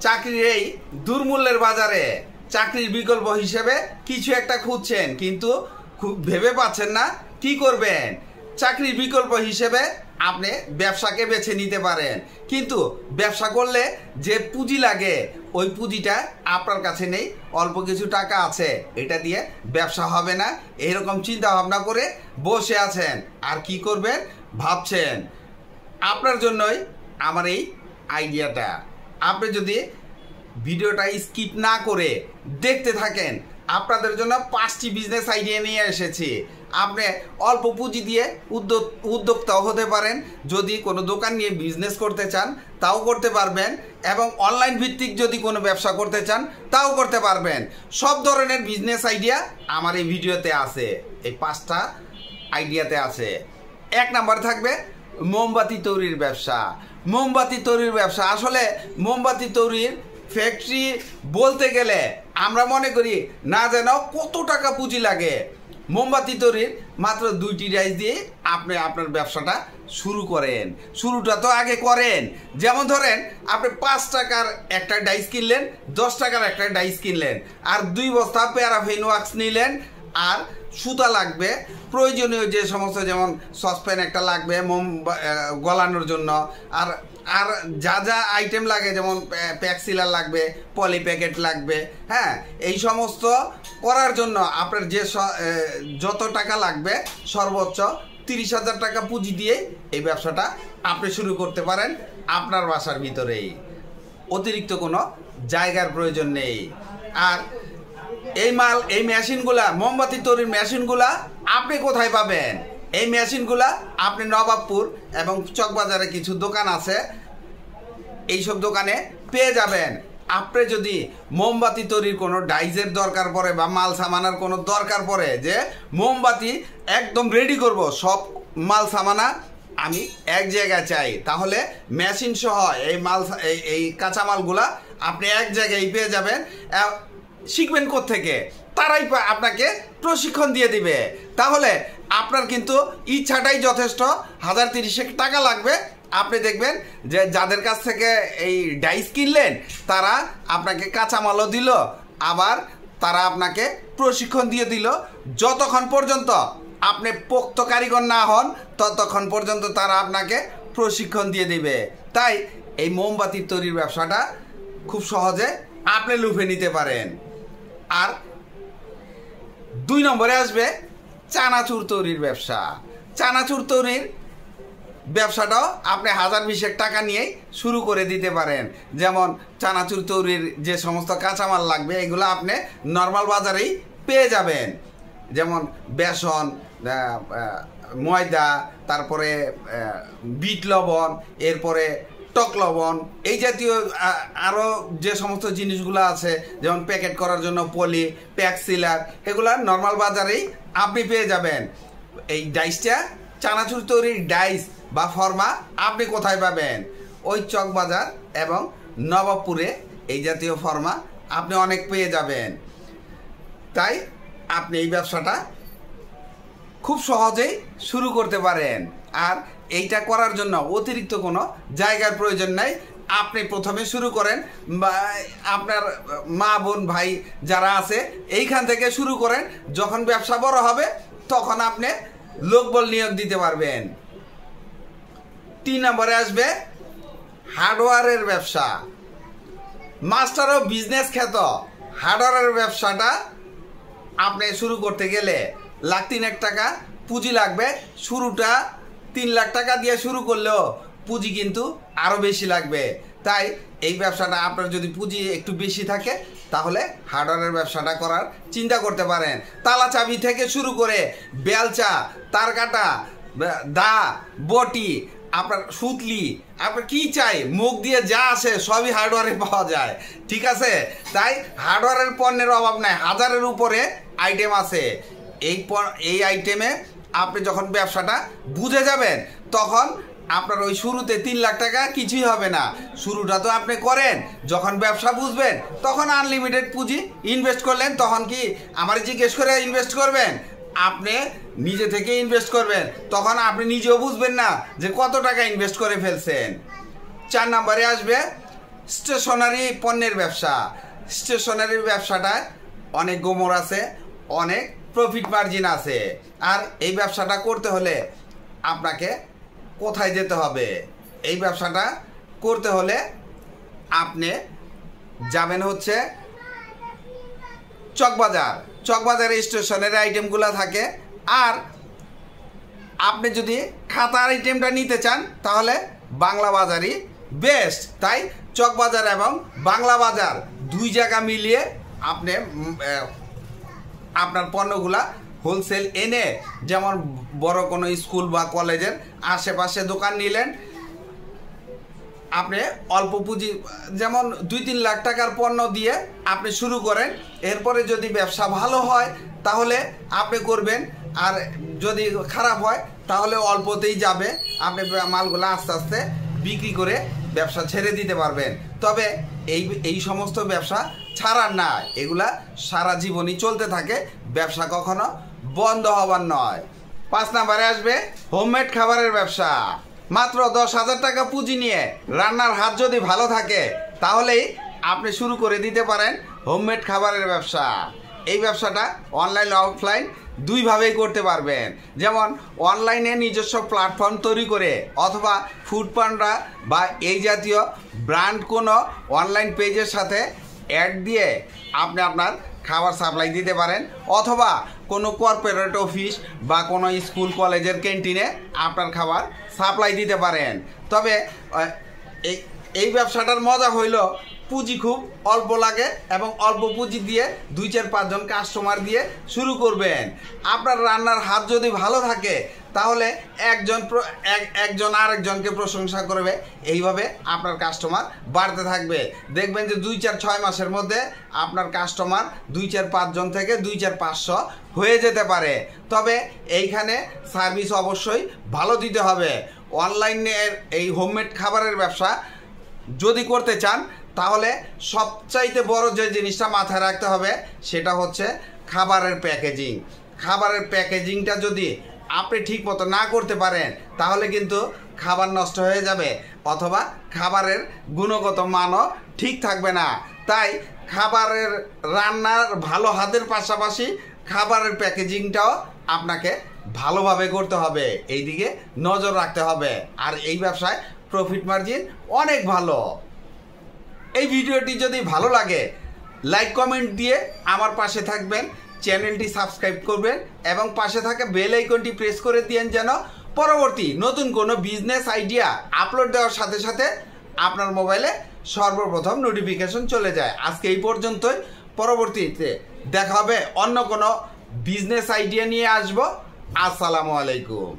চাকরির এই দুর্মূল্যের বাজারে চাকরির বিকল্প হিসেবে কিছু একটা খুঁজছেন, কিন্তু খুব ভেবে পাচ্ছেন না কি করবেন। চাকরির বিকল্প হিসেবে আপনি ব্যবসাকে বেছে নিতে পারেন, কিন্তু ব্যবসা করলে যে পুঁজি লাগে ওই পুঁজিটা আপনার কাছে নেই, অল্প কিছু টাকা আছে, এটা দিয়ে ব্যবসা হবে না, এরকম চিন্তা ভাবনা করে বসে আছেন। আর কি করবেন ভাবছেন। আপনার জন্যই আমার এই আইডিয়াটা। আপনি যদি ভিডিওটা স্কিপ না করে দেখতে থাকেন, আপনাদের জন্য 5টি বিজনেস আইডিয়া নিয়ে এসেছি। আপনি অল্প পুঁজি দিয়ে উদ্যোক্তাও হতে পারেন, যদি কোনো দোকান নিয়ে বিজনেস করতে চান তাও করতে পারবেন, এবং অনলাইন ভিত্তিক যদি কোনো ব্যবসা করতে চান তাও করতে পারবেন। সব ধরনের বিজনেস আইডিয়া আমার এই ভিডিওতে আছে, এই 5টা আইডিয়াতে আছে। 1 নাম্বার থাকবে মোমবাতি তৈরির ব্যবসা। মোমবাতি তৈরির ব্যবসা, আসলে মোমবাতি তৈরির ফ্যাক্টরি বলতে গেলে আমরা মনে করি না যেন কত টাকা পুঁজি লাগে। মোমবাতি তৈরির মাত্র 2টি ডাইস দিয়ে আপনি আপনার ব্যবসাটা শুরু করেন। শুরুটা তো আগে করেন। যেমন ধরেন আপনি 5 টাকার একটা ডাইস কিনলেন, 10 টাকার একটা ডাইস কিনলেন, আর 2 বস্তা প্যারাফিন ওয়াক্স নিলেন, আর সুতা লাগবে, প্রয়োজনীয় যে সমস্ত, যেমন সসপ্যান একটা লাগবে মোম গলানোর জন্য, আর আর যা যা আইটেম লাগে, যেমন প্যাকসিলার লাগবে, পলি প্যাকেট লাগবে। হ্যাঁ, এই সমস্ত করার জন্য আপনার যে যত টাকা লাগবে সর্বোচ্চ 30,000 টাকা পুঁজি দিয়ে এই ব্যবসাটা আপনি শুরু করতে পারেন আপনার বাসার ভিতরেই। অতিরিক্ত কোনো জায়গার প্রয়োজন নেই। আর এই মেশিনগুলা, মোমবাতি তৈরির মেশিনগুলা আপনি কোথায় পাবেন? এই মেশিনগুলা আপনি নবাবপুর এবং চকবাজারে কিছু দোকান আছে, এইসব দোকানে পেয়ে যাবেন। আপনি যদি মোমবাতি তৈরির কোনো ডাইজের দরকার পড়ে বা মাল সামানার কোনো দরকার পড়ে, যে মোমবাতি একদম রেডি করব, সব মাল সামানা আমি এক জায়গায় চাই, তাহলে মেশিন সহ এই কাঁচামালগুলা আপনি এক জায়গায় পেয়ে যাবেন। শিখবেন কোত্থেকে? তারাই আপনাকে প্রশিক্ষণ দিয়ে দিবে। তাহলে আপনার কিন্তু ইচ্ছাটাই যথেষ্ট। 1030 টাকা লাগবে। আপনি দেখবেন যে যাদের কাছ থেকে এই ডাইস কিনলেন তারা আপনাকে কাঁচামালও দিল, আবার তারা আপনাকে প্রশিক্ষণ দিয়ে দিল। যতক্ষণ পর্যন্ত আপনি পোক্ত কারিগর না হন ততক্ষণ পর্যন্ত তারা আপনাকে প্রশিক্ষণ দিয়ে দিবে। তাই এই মোমবাতি তৈরির ব্যবসাটা খুব সহজে আপনি লুফে নিতে পারেন। আর 2 নম্বরে আসবে চানাচুর তৈরির ব্যবসা। চানাচুর তৈরির ব্যবসাটাও আপনি 1020 টাকা নিয়েই শুরু করে দিতে পারেন। যেমন চানাচুর তৈরির যে সমস্ত কাঁচামাল লাগবে এগুলো আপনি নর্মাল বাজারেই পেয়ে যাবেন। যেমন বেসন, ময়দা, তারপরে বিট লবণ, এরপরে টক লবণ, এই জাতীয় আরও যে সমস্ত জিনিসগুলো আছে, যেমন প্যাকেট করার জন্য পলি, প্যাকসিলার, এগুলো নর্মাল বাজারেই আপনি পেয়ে যাবেন। এই ডাইসটা, চানাচুর তৈরির ডাইস বা ফর্মা আপনি কোথায় পাবেন? ওই চকবাজার এবং নবাবপুরে এই জাতীয় ফর্মা আপনি অনেক পেয়ে যাবেন। তাই আপনি এই ব্যবসাটা খুব সহজেই শুরু করতে পারেন। আর এইটা করার জন্য অতিরিক্ত কোনো জায়গার প্রয়োজন নাই। আপনি প্রথমে শুরু করেন, বা আপনার মা বোন ভাই যারা আছে এইখান থেকে শুরু করেন। যখন ব্যবসা বড় হবে তখন আপনি লোকবল নিয়োগ দিতে পারবেন। 3 নম্বরে আসবে হার্ডওয়্যারের ব্যবসা। মাস্টার অফ বিজনেস খ্যাত হার্ডওয়্যারের ব্যবসাটা আপনি শুরু করতে গেলে 1,03,000 টাকা পুঁজি লাগবে। শুরুটা 3 লাখ টাকা দিয়ে শুরু করলেও পুঁজি কিন্তু আরও বেশি লাগবে। তাই এই ব্যবসাটা আপনার যদি পুঁজি একটু বেশি থাকে তাহলে হার্ডওয়্যারের ব্যবসাটা করার চিন্তা করতে পারেন। তালা চাবি থেকে শুরু করে বেলচা, তার কাটা, দা, বটি, আপনার সুতলি, আপনার কি চাই, মুখ দিয়ে যা আসে সবই হার্ডওয়্যারে পাওয়া যায়। ঠিক আছে? তাই হার্ডওয়্যারের পণ্যের অভাব নাই, 1000-এর উপরে আইটেম আছে। এই আইটেমে আপনি যখন ব্যবসাটা বুঝে যাবেন তখন আপনার ওই শুরুতে 3 লাখ টাকা কিছুই হবে না। শুরুটা তো আপনি করেন, যখন ব্যবসা বুঝবেন তখন আনলিমিটেড পুঁজি ইনভেস্ট করলেন, তখন কি আমার জিজ্ঞেস করে ইনভেস্ট করবেন? আপনি নিজে থেকে ইনভেস্ট করবেন, তখন আপনি নিজেও বুঝবেন না যে কত টাকা ইনভেস্ট করে ফেলছেন। 4 নম্বরে আসবে স্টেশনারি পণ্যের ব্যবসা। স্টেশনারি ব্যবসাটায় অনেক গোমর আছে, অনেক প্রফিট মার্জিন আছে। আর এই ব্যবসাটা করতে হলে আপনাকে কোথায় যেতে হবে? এই ব্যবসাটা করতে হলে আপনি যাবেন হচ্ছে চকবাজার। চকবাজারে স্টেশনারি আইটেমগুলো থাকে। আর আপনি যদি খাতার আইটেমটা নিতে চান তাহলে বাংলা বাজারই বেস্ট। তাই চকবাজার এবং বাংলা বাজার দুই জায়গা মিলিয়ে আপনি আপনার পণ্যগুলা হোলসেল এনে, যেমন বড় কোনো স্কুল বা কলেজের আশেপাশে দোকান নিলেন, আপনি অল্প পুঁজি যেমন 2-3 লাখ টাকার পণ্য দিয়ে আপনি শুরু করেন। এরপরে যদি ব্যবসা ভালো হয় তাহলে আপনি করবেন, আর যদি খারাপ হয় তাহলে অল্পতেই যাবে। আপনি মালগুলো আস্তে আস্তে বিক্রি করে ব্যবসা ছেড়ে দিতে পারবেন। তবে এই সমস্ত ব্যবসা ছাড়ার না, এগুলা সারা জীবনই চলতে থাকে, ব্যবসা কখনো বন্ধ হবার নয়। 5 নম্বরে আসবে হোমমেড খাবারের ব্যবসা। মাত্র 10,000 টাকা পুঁজি নিয়ে রান্নার হাত যদি ভালো থাকে তাহলেই আপনি শুরু করে দিতে পারেন হোমমেড খাবারের ব্যবসা। এই ব্যবসাটা অনলাইন অফলাইন দুইভাবেই করতে পারবেন। যেমন অনলাইনে নিজস্ব প্ল্যাটফর্ম তৈরি করে, অথবা ফুড পান্ডা বা এই জাতীয় ব্র্যান্ড কোনো অনলাইন পেজের সাথে অ্যাড দিয়ে আপনি আপনার খাবার সাপ্লাই দিতে পারেন, অথবা কোনো কর্পোরেট অফিস বা কোনো স্কুল কলেজের ক্যান্টিনে আপনার খাবার সাপ্লাই দিতে পারেন। তবে এই ব্যবসাটার মজা হইল পুঁজি খুব অল্প লাগে, এবং অল্প পুঁজি দিয়ে 2-4-5 জন কাস্টমার দিয়ে শুরু করবেন। আপনার রান্নার হাত যদি ভালো থাকে তাহলে একজন আরেকজনকে প্রশংসা করবে, এইভাবে আপনার কাস্টমার বাড়তে থাকবে। দেখবেন যে 2-4-6 মাসের মধ্যে আপনার কাস্টমার 2-4-5 জন থেকে 2-4-500 হয়ে যেতে পারে। তবে এইখানে সার্ভিস অবশ্যই ভালো দিতে হবে। অনলাইনের এই হোমমেড খাবারের ব্যবসা যদি করতে চান তাহলে সবচাইতে বড় যে জিনিসটা মাথায় রাখতে হবে সেটা হচ্ছে খাবারের প্যাকেজিং। খাবারের প্যাকেজিংটা যদি আপনি ঠিক মতো না করতে পারেন তাহলে কিন্তু খাবার নষ্ট হয়ে যাবে, অথবা খাবারের গুণগত মানও ঠিক থাকবে না। তাই খাবারের রান্নার ভালো হাতের পাশাপাশি খাবারের প্যাকেজিংটাও আপনাকে ভালোভাবে করতে হবে, এই দিকে নজর রাখতে হবে। আর এই ব্যবসায় প্রফিট মার্জিন অনেক ভালো। এই ভিডিওটি যদি ভালো লাগে লাইক কমেন্ট দিয়ে আমার পাশে থাকবেন, চ্যানেলটি সাবস্ক্রাইব করবেন এবং পাশে থাকা বেল আইকনটি প্রেস করে দিয়েন, যেন পরবর্তী নতুন কোনো বিজনেস আইডিয়া আপলোড দেওয়ার সাথে সাথে আপনার মোবাইলে সর্বপ্রথম নোটিফিকেশন চলে যায়। আজকে এই পর্যন্তই, পরবর্তীতে দেখা হবে অন্য কোনো বিজনেস আইডিয়া নিয়ে আসবো। আসসালামু আলাইকুম।